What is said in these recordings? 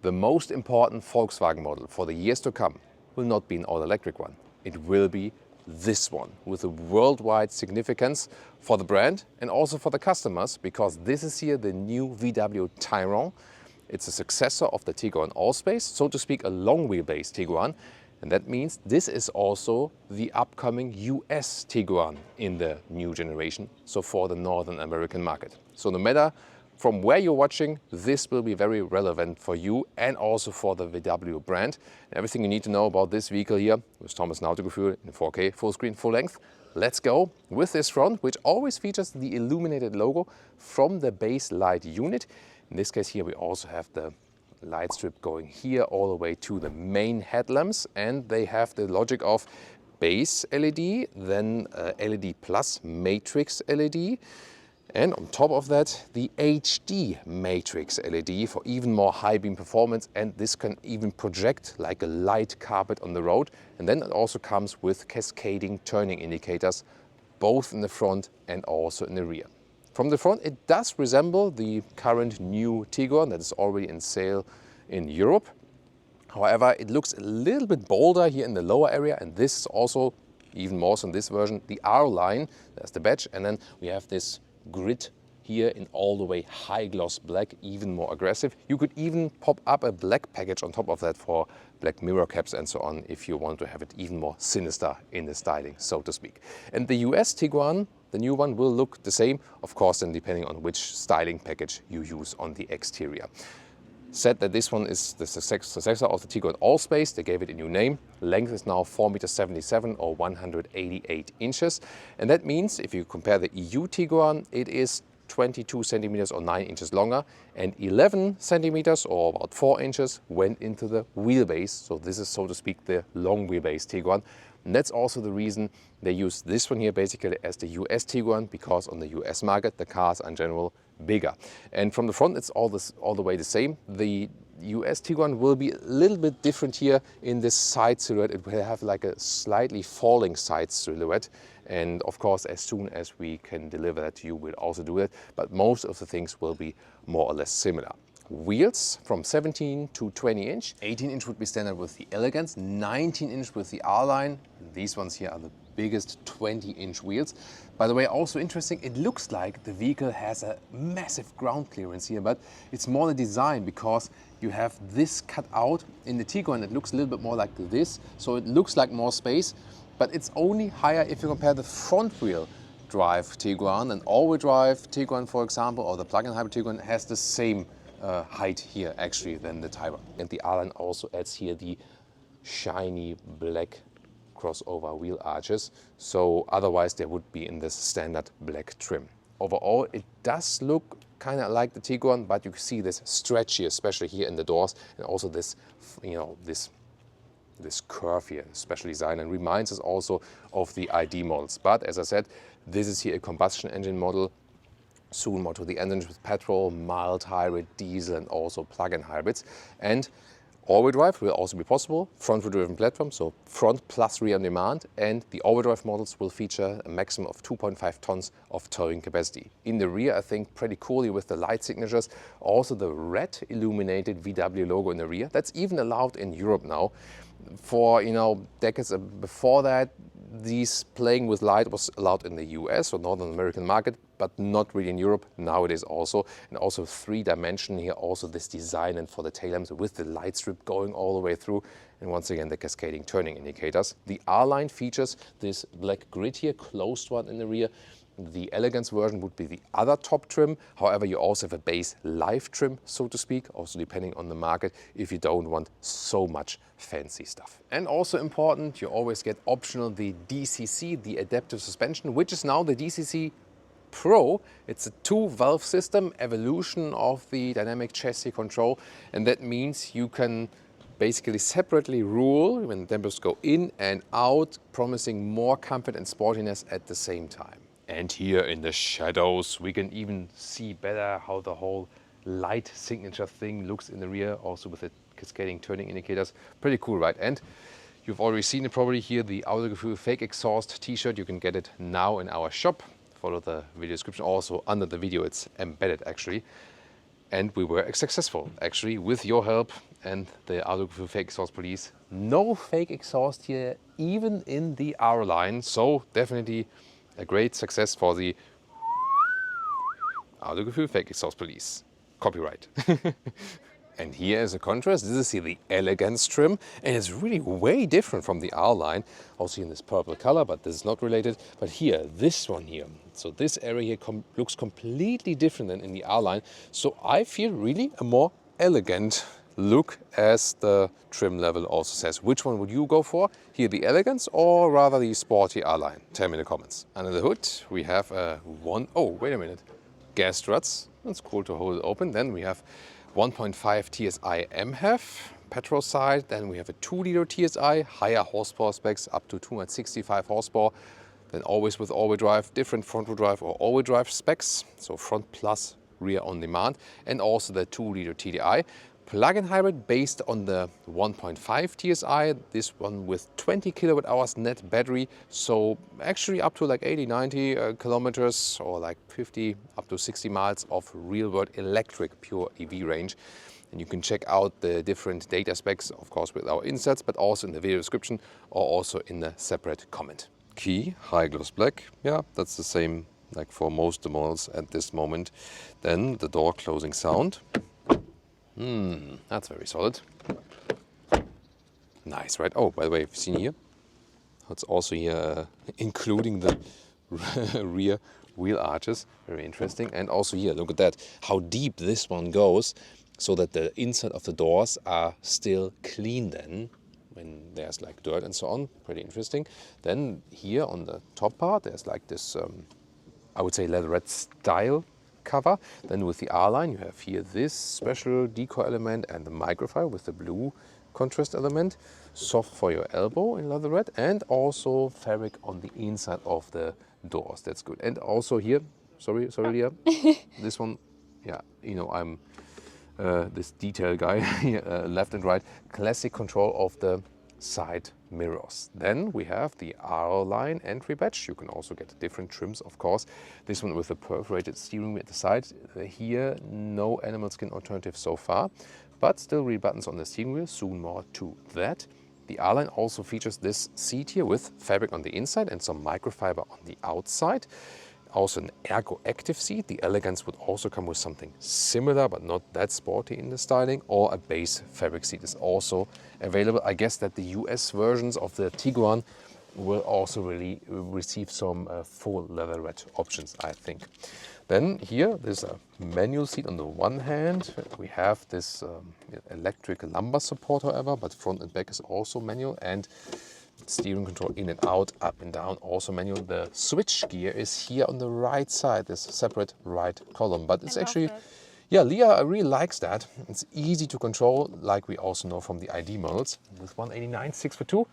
The most important Volkswagen model for the years to come will not be an all-electric one. It will be this one with a worldwide significance for the brand and also for the customers, because this is here the new VW Tayron. It's a successor of the Tiguan Allspace, so to speak, a long wheelbase Tiguan. And that means this is also the upcoming US Tiguan in the new generation, so for the Northern American market. So no matter from where you're watching, this will be very relevant for you and also for the VW brand. And everything you need to know about this vehicle here with Thomas Nautigefühl in 4K, full screen, full length. Let's go with this front, which always features the illuminated logo from the base light unit. In this case here, we also have the light strip going here all the way to the main headlamps, and they have the logic of base LED, then LED plus matrix LED. And on top of that, the HD matrix LED for even more high beam performance, and this can even project like a light carpet on the road. And then it also comes with cascading turning indicators, both in the front and also in the rear. From the front, it does resemble the current new Tiguan that is already in sale in Europe. However, it looks a little bit bolder here in the lower area, and this is also, even more so in this version, the R-Line. That's the badge, and then we have this grid here in all the way high gloss black, even more aggressive. You could even pop up a black package on top of that for black mirror caps and so on if you want to have it even more sinister in the styling, so to speak. And the US Tiguan, the new one, will look the same, of course, then depending on which styling package you use on the exterior. Said that this one is the successor of the Tiguan Allspace. They gave it a new name. Length is now 4,77 meters or 188 inches. And that means if you compare the EU Tiguan, it is 22 centimeters or 9 inches longer, and 11 centimeters or about 4 inches went into the wheelbase. So this is, so to speak, the long wheelbase Tiguan. And that's also the reason they use this one here basically as the US Tiguan, because on the US market, the cars are in general bigger. And from the front, it's all the way the same. The US Tiguan will be a little bit different here in this side silhouette. It will have like a slightly falling side silhouette. And of course, as soon as we can deliver that to you, we'll also do it. But most of the things will be more or less similar. Wheels from 17 to 20 inch. 18 inch would be standard with the Elegance, 19 inch with the R-Line. These ones here are the biggest 20 inch wheels. By the way, also interesting, it looks like the vehicle has a massive ground clearance here, but it's more the design, because you have this cut out. In the Tiguan, it looks a little bit more like this, so it looks like more space, but it's only higher if you compare the front wheel drive Tiguan. An all-wheel drive Tiguan, for example, or the plug-in hybrid Tiguan has the same height here actually than the Tayron. And the R-Line also adds here the shiny black crossover wheel arches, so otherwise they would be in this standard black trim. Overall, it does look kind of like the Tiguan, but you can see this stretch here, especially here in the doors, and also this, you know, this curve here, special design, and reminds us also of the ID models. But as I said, this is here a combustion engine model. Soon more to the engines with petrol, mild hybrid, diesel, and also plug-in hybrids. And all-wheel drive will also be possible, front-wheel driven platform, so front plus rear on demand, and the all-wheel drive models will feature a maximum of 2.5 tons of towing capacity. In the rear, I think pretty coolly with the light signatures, also the red illuminated VW logo in the rear. That's even allowed in Europe now. For, you know, decades before that, these playing with light was allowed in the US or Northern American market, but not really in Europe. Now it is also, and also 3-dimension here, also this design and for the tail lamps with the light strip going all the way through, and once again the cascading turning indicators. The R-Line features this black grid here, closed one in the rear. The Elegance version would be the other top trim. However, you also have a base live trim, so to speak, also depending on the market, if you don't want so much fancy stuff. And also important, you always get optional the DCC, the adaptive suspension, which is now the DCC Pro. It's a 2-valve system, evolution of the dynamic chassis control, and that means you can basically separately rule when the dampers go in and out, promising more comfort and sportiness at the same time. And here in the shadows, we can even see better how the whole light signature thing looks in the rear, also with the cascading turning indicators. Pretty cool, right? And you've already seen it probably here, the Autogefühl fake exhaust t-shirt. You can get it now in our shop. Follow the video description. Also under the video, it's embedded actually. And we were successful actually with your help. and the RWB Fake Exhaust Police. No fake exhaust here, even in the R-Line. So definitely a great success for the RWB Fake Exhaust Police. Copyright. And here as a contrast, this is here the Elegance trim, and it's really way different from the R-Line. Also in this purple color, but this is not related. But here, this one here, so this area here looks completely different than in the R-Line. So I feel really a more elegant look, as the trim level also says. Which one would you go for? Here the Elegance or rather the sporty R-Line? Tell me in the comments. Under the hood we have a wait a minute, gas struts. That's cool to hold it open. Then we have 1.5 TSI MHEV petrol side. Then we have a 2-liter TSI, higher horsepower specs up to 265 horsepower. Then always with all-wheel drive, different front-wheel drive or all-wheel drive specs. So front plus rear on demand, and also the 2-liter TDI. Plug-in hybrid based on the 1.5 TSI, this one with 20 kilowatt hours net battery, so actually up to like 80-90 kilometers or like 50 up to 60 miles of real-world electric pure EV range. And you can check out the different data specs, of course with our inserts, but also in the video description or also in the separate comment. Key, high gloss black, yeah, that's the same like for most of the models at this moment. Then the door closing sound. That's very solid. Nice, right? Oh, by the way, you've seen here, it's also here including the rear wheel arches. Very interesting. And also here, look at that, how deep this one goes, so that the inside of the doors are still clean then, when there's like dirt and so on. Pretty interesting. Then here on the top part, there's like this, I would say leatherette style cover. Then with the R-Line you have here this special decoy element and the microfiber with the blue contrast element, soft for your elbow in leatherette, and also fabric on the inside of the doors. That's good. And also here, sorry Leah, this one, yeah, you know, I'm this detail guy here, left and right, classic control of the side mirrors. Then we have the R-Line entry badge. You can also get different trims, of course. This one with the perforated steering wheel at the side. Here, no animal skin alternative so far, but still real buttons on the steering wheel. Soon more to that. The R-Line also features this seat here with fabric on the inside and some microfiber on the outside. Also an ergo active seat. The Elegance would also come with something similar, but not that sporty in the styling, or a base fabric seat is also available. I guess that the US versions of the Tiguan will also really receive some full leatherette options, I think. Then here, there's a manual seat on the one hand. We have this electric lumbar support, however, but front and back is also manual, and steering control in and out, up and down, also manual. The switch gear is here on the right side, this separate right column, but it's actually, yeah, Leah really likes that. It's easy to control, like we also know from the ID models. With 189, 6'2",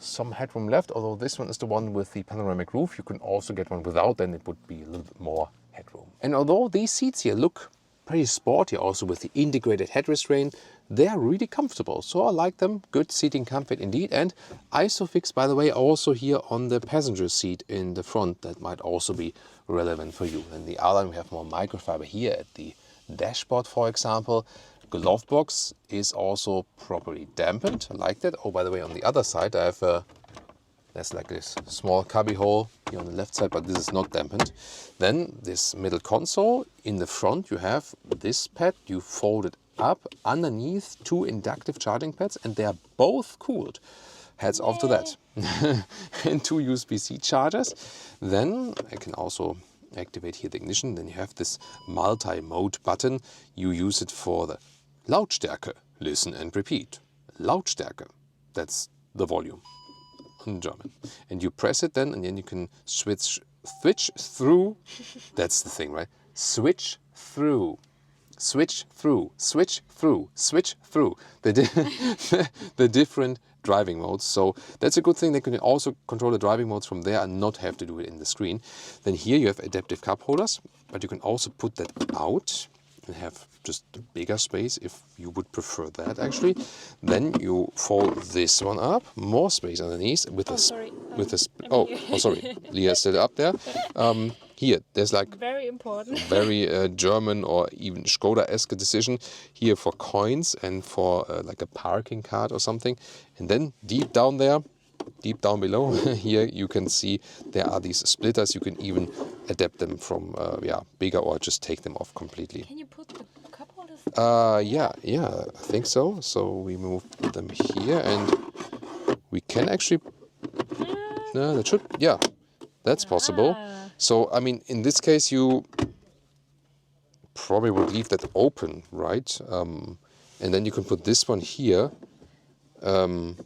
some headroom left, although this one is the one with the panoramic roof. You can also get one without, then it would be a little bit more headroom. And although these seats here look pretty sporty, also with the integrated head restraint, they are really comfortable, so I like them. Good seating comfort indeed. And Isofix, by the way, also here on the passenger seat in the front. That might also be relevant for you. In the R-Line we have more microfiber here at the dashboard, for example. Glove box is also properly dampened. I like that. Oh, by the way, on the other side I have there's like this small cubby hole here on the left side, but this is not dampened. Then this middle console, in the front you have this pad. You fold it up. Underneath, 2 inductive charging pads, and they are both cooled. Hats off to that. And 2 USB-C chargers. Then I can also activate here the ignition. Then you have this multi-mode button. You use it for the Lautstärke. Listen and repeat. Lautstärke. That's the volume in German. And you press it then, and then you can switch through. That's the thing, right? Switch through. Switch through, switch through, switch through the different driving modes. So that's a good thing. They can also control the driving modes from there and not have to do it in the screen. Then here you have adaptive cup holders, but you can also put that out and have just a bigger space if you would prefer that actually. Then you fold this one up, more space underneath with sorry, Leah is still up there. here, there's like very important, very German or even Skoda-esque decision here for coins and for like a parking card or something. And then deep down there, deep down below here, you can see there are these splitters. You can even adapt them from bigger or just take them off completely. Can you put the cup holders? Yeah, I think so. So we move them here and we can actually, no, that should, yeah, that's possible. So, I mean, in this case, you probably would leave that open, right? And then you can put this one here. Maybe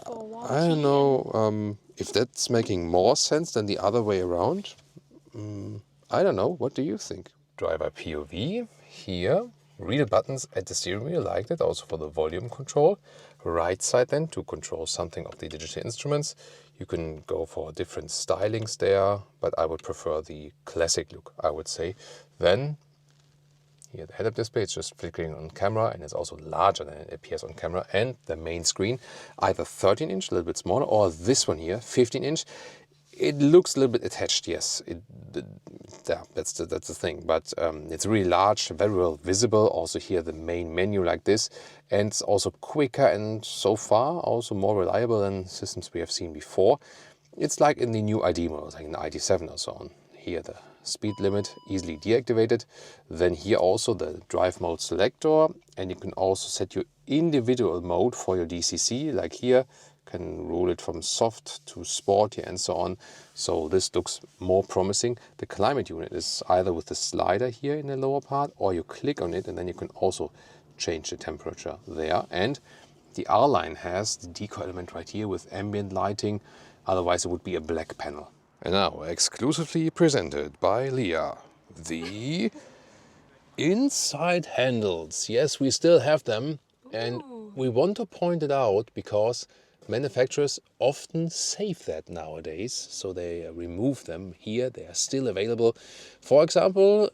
for one. I don't know if that's making more sense than the other way around. I don't know. What do you think? Driver POV here. Real buttons at the steering wheel like that, also for the volume control. Right side then to control something of the digital instruments. You can go for different stylings there, but I would prefer the classic look, I would say. Then here the head-up display is just flickering on camera and it's also larger than it appears on camera. And the main screen, either 13-inch, a little bit smaller, or this one here, 15-inch. It looks a little bit attached, yes. That's the thing. But it's really large, very well visible. Also here the main menu like this. And it's also quicker and so far also more reliable than systems we have seen before. It's like in the new ID models, like in the ID7 or so on. Here the speed limit easily deactivated. Then here also the drive mode selector. And you can also set your individual mode for your DCC, like here. Can rule it from soft to sport here and so on. So this looks more promising. The climate unit is either with the slider here in the lower part, or you click on it and then you can also change the temperature there. And the R-Line has the deco element right here with ambient lighting. Otherwise it would be a black panel. And now exclusively presented by Leah, the inside handles. Yes, we still have them. And we want to point it out because manufacturers often save that nowadays, so they remove them. Here they are still available. For example,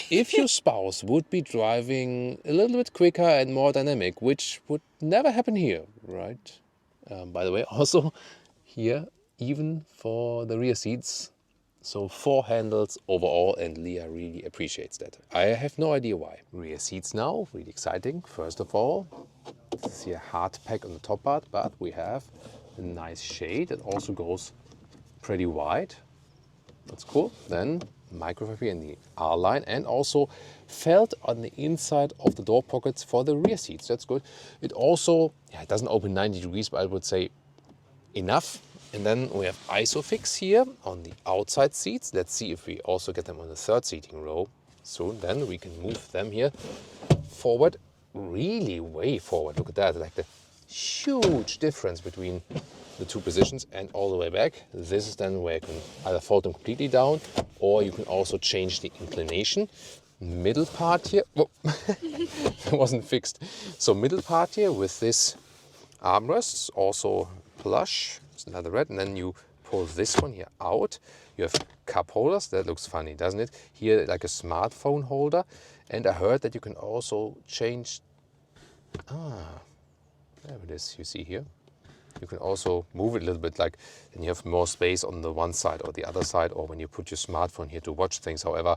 if your spouse would be driving a little bit quicker and more dynamic, which would never happen here, right? By the way, also here, even for the rear seats, so 4 handles overall, and Leah really appreciates that. I have no idea why. Rear seats now, really exciting. First of all, this is here hard pack on the top part, but we have a nice shade that also goes pretty wide. That's cool. Then microfiber in the R-Line and also felt on the inside of the door pockets for the rear seats. That's good. It also, it doesn't open 90 degrees, but I would say enough. And then we have ISOFIX here on the outside seats. Let's see if we also get them on the third seating row soon. Then we can move them here forward, really way forward. Look at that, like the huge difference between the two positions and all the way back. This is then where you can either fold them completely down or you can also change the inclination. Middle part here, oh, it wasn't fixed. So middle part here with this armrests, also plush. Another red, and then you pull this one here out. You have cup holders. That looks funny, doesn't it? Here, like a smartphone holder. And I heard that you can also change. There it is. You see here. You can also move it a little bit, like, and you have more space on the one side or the other side, or when you put your smartphone here to watch things. However,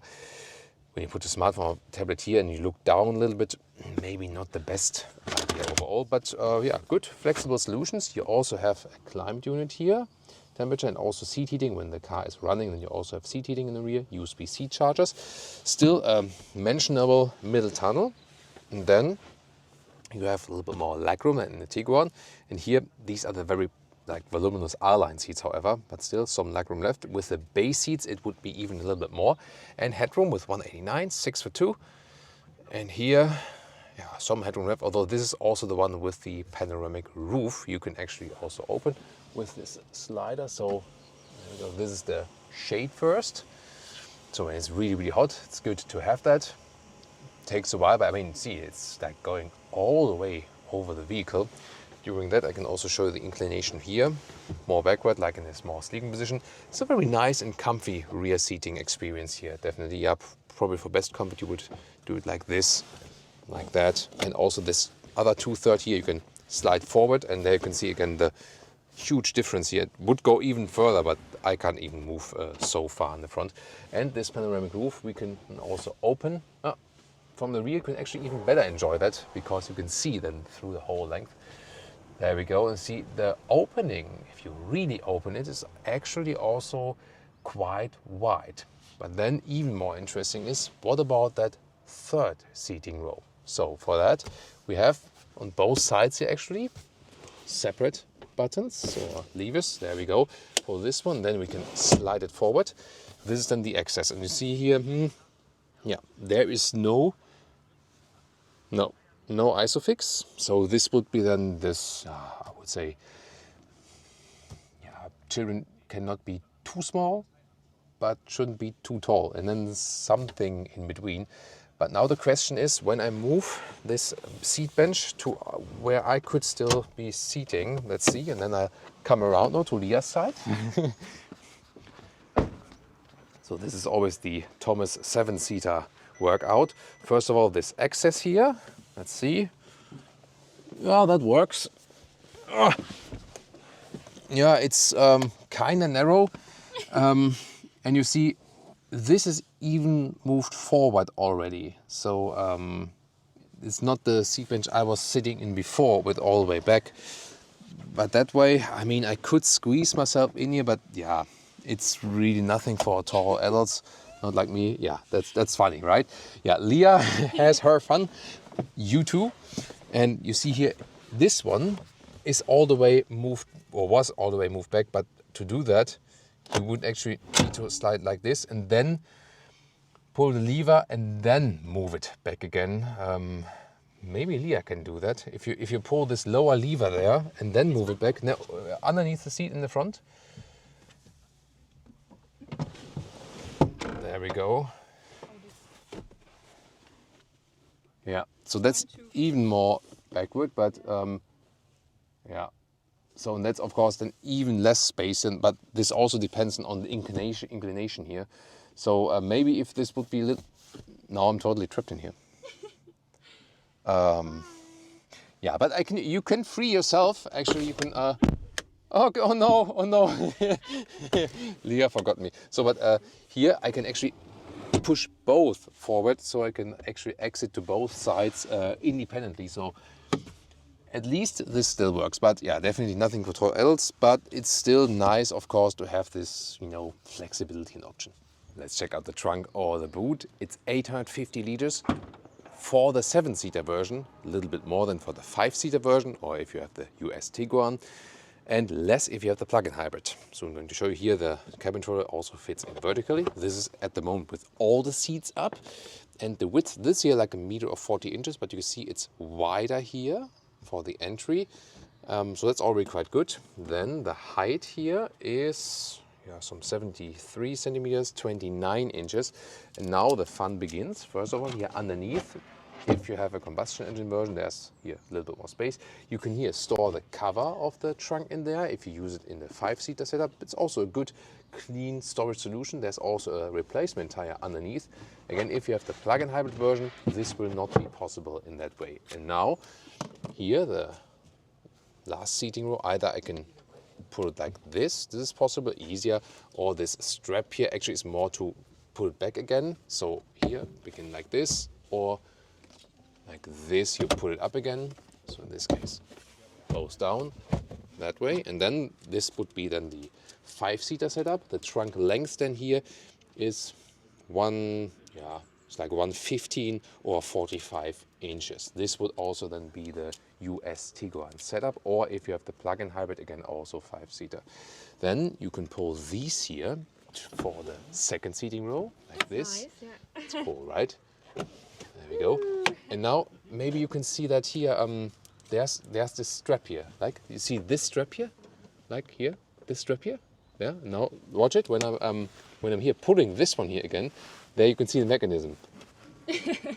when you put your smartphone or tablet here and you look down a little bit, maybe not the best idea overall, but yeah, good flexible solutions. You also have a climate unit here, temperature, and also seat heating. When the car is running, then you also have seat heating in the rear, USB-C chargers. Still a mentionable middle tunnel. And then you have a little bit more legroom than in the Tiguan. And here, these are the very voluminous R-Line seats, however, but still some legroom left. With the base seats, it would be even a little bit more. And headroom with 189, 6 for 2. And here, yeah, some headroom left, although this is also the one with the panoramic roof. You can actually also open with this slider. So there we go. This is the shade first. So when it's really, really hot, it's good to have that. Takes a while, but I mean, see, it's like going all the way over the vehicle. During that, I can also show you the inclination here, more backward, like in this more sleeping position. It's a very nice and comfy rear seating experience here. Definitely, yeah, probably for best comfort, you would do it like this, like that. And also this other 2/3 here, you can slide forward, and there you can see again the huge difference here. It would go even further, but I can't even move so far in the front. And this panoramic roof we can also open from the rear. You can actually even better enjoy that because you can see then through the whole length. There we go, and see the opening, if you really open it, is actually also quite wide. But then even more interesting is, what about that third seating row? So for that, we have on both sides here actually separate buttons or levers. There we go. Pull this one, then we can slide it forward. This is then the access, and you see here, yeah, there is no isofix. So this would be then this, I would say, yeah, children cannot be too small, but shouldn't be too tall, and then something in between. But now the question is, when I move this seat bench to where I could still be seating, let's see, and then I come around now to Leah's side. So this is always the Thomas 7-seater workout. First of all, this access here, let's see. Yeah, that works. Yeah, it's kind of narrow. And you see, this is even moved forward already. So it's not the seat bench I was sitting in before with all the way back. But that way, I mean, I could squeeze myself in here, but yeah, it's really nothing for tall adults, not like me. Yeah, that's funny, right? Yeah, Leah has her fun. You too. And you see here, this one is all the way moved, or was all the way moved back. But to do that, you would actually need to slide like this and then pull the lever and then move it back again. Maybe Leah can do that. If you pull this lower lever there and then move it back now, underneath the seat in the front. There we go. Yeah, so that's even more backward, but yeah. So that's of course then even less space, but this also depends on the inclination here. So maybe if this would be a little... Now I'm totally trapped in here. Yeah, but you can free yourself. Actually, you can... oh no. Leah forgot me. So, but here I can actually push both forward, so I can actually exit to both sides independently. So at least this still works. But yeah, definitely nothing for tall adults. But it's still nice, of course, to have this, flexibility and option. Let's check out the trunk or the boot. It's 850 liters for the 7-seater version, a little bit more than for the 5-seater version, or if you have the US Tiguan, and less if you have the plug-in hybrid. So I'm going to show you here the cabin controller also fits in vertically. This is at the moment with all the seats up, and the width this year like 1.40 meters, but you see it's wider here for the entry. So that's already quite good. Then the height here is some 73 centimeters, 29 inches. And now the fun begins. First of all, here underneath, if you have a combustion engine version, there's here a little bit more space. You can here store the cover of the trunk in there. If you use it in the 5-seater setup, it's also a good clean storage solution. There's also a replacement tire underneath. Again, if you have the plug-in hybrid version, this will not be possible in that way. And now here, the last seating row, either I can pull it like this is possible, easier, or this strap here actually is more to pull it back again. So here we can like this, or like this, you pull it up again. So in this case, goes down that way. And then this would be then the 5-seater setup. The trunk length then here is it's like 115 or 45 inches. This would also then be the US Tiguan setup, or if you have the plug-in hybrid, again also 5-seater. Then you can pull these here for the 2nd seating row, like this. Nice, yeah. It's cool, right? There we go. And now maybe you can see that here, there's this strap here. Like, you see this strap here? Like here, this strap here? Yeah, now watch it. When I'm here pulling this one here again, there you can see the mechanism.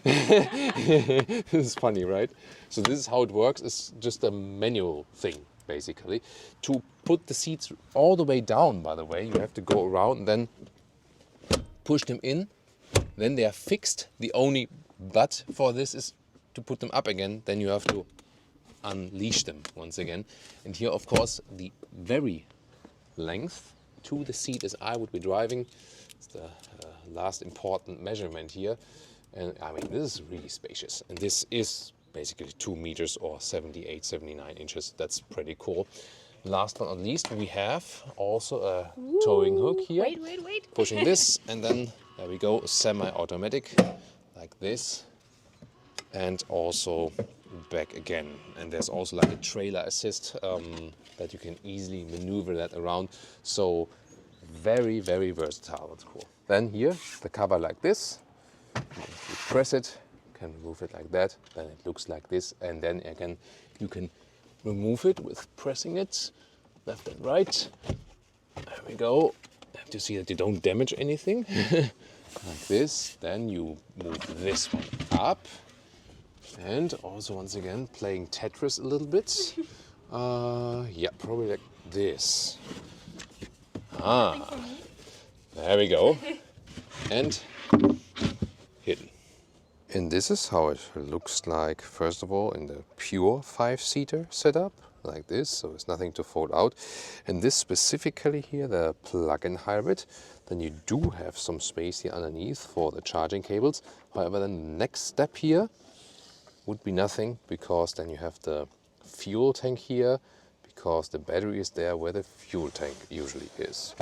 This is funny, right? So this is how it works. It's just a manual thing, basically. To put the seats all the way down, by the way, you have to go around and then push them in. Then they are fixed. The only but for this is to put them up again. Then you have to unleash them once again. And here, of course, the very length to the seat as I would be driving. It's the last important measurement here. And I mean, this is really spacious. And this is basically 2 meters or 78, 79 inches. That's pretty cool. Last but not least, we have also a towing hook here. Wait. Pushing this, and then there we go, semi-automatic, like this. And also back again. And there's also like a trailer assist that you can easily maneuver that around. So very, very versatile. That's cool. Then here, the cover like this. You press it, you can move it like that, then it looks like this, and then again you can remove it with pressing it left and right. There we go. You have to see that you don't damage anything. Like this. Then you move this one up, and also once again playing Tetris a little bit. Yeah, probably like this. There we go. And hidden. And this is how it looks like, first of all, in the pure 5-seater setup, like this, so there's nothing to fold out. And this specifically here, the plug-in hybrid, then you do have some space here underneath for the charging cables. However, then the next step here would be nothing, because then you have the fuel tank here, because the battery is there where the fuel tank usually is.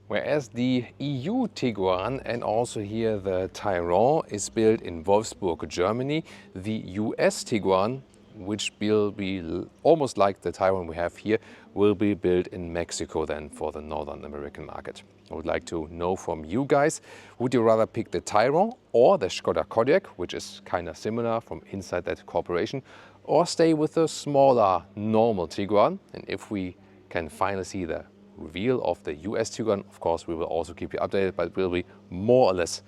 Whereas the EU Tiguan and also here the Tayron is built in Wolfsburg, Germany, the US Tiguan, which will be almost like the Tayron we have here, will be built in Mexico then for the Northern American market. I would like to know from you guys, would you rather pick the Tayron or the Skoda Kodiaq, which is kind of similar from inside that corporation, or stay with the smaller normal Tiguan? And if we can finally see the reveal of the US Tiguan, of course we will also keep you updated, but it will be more or less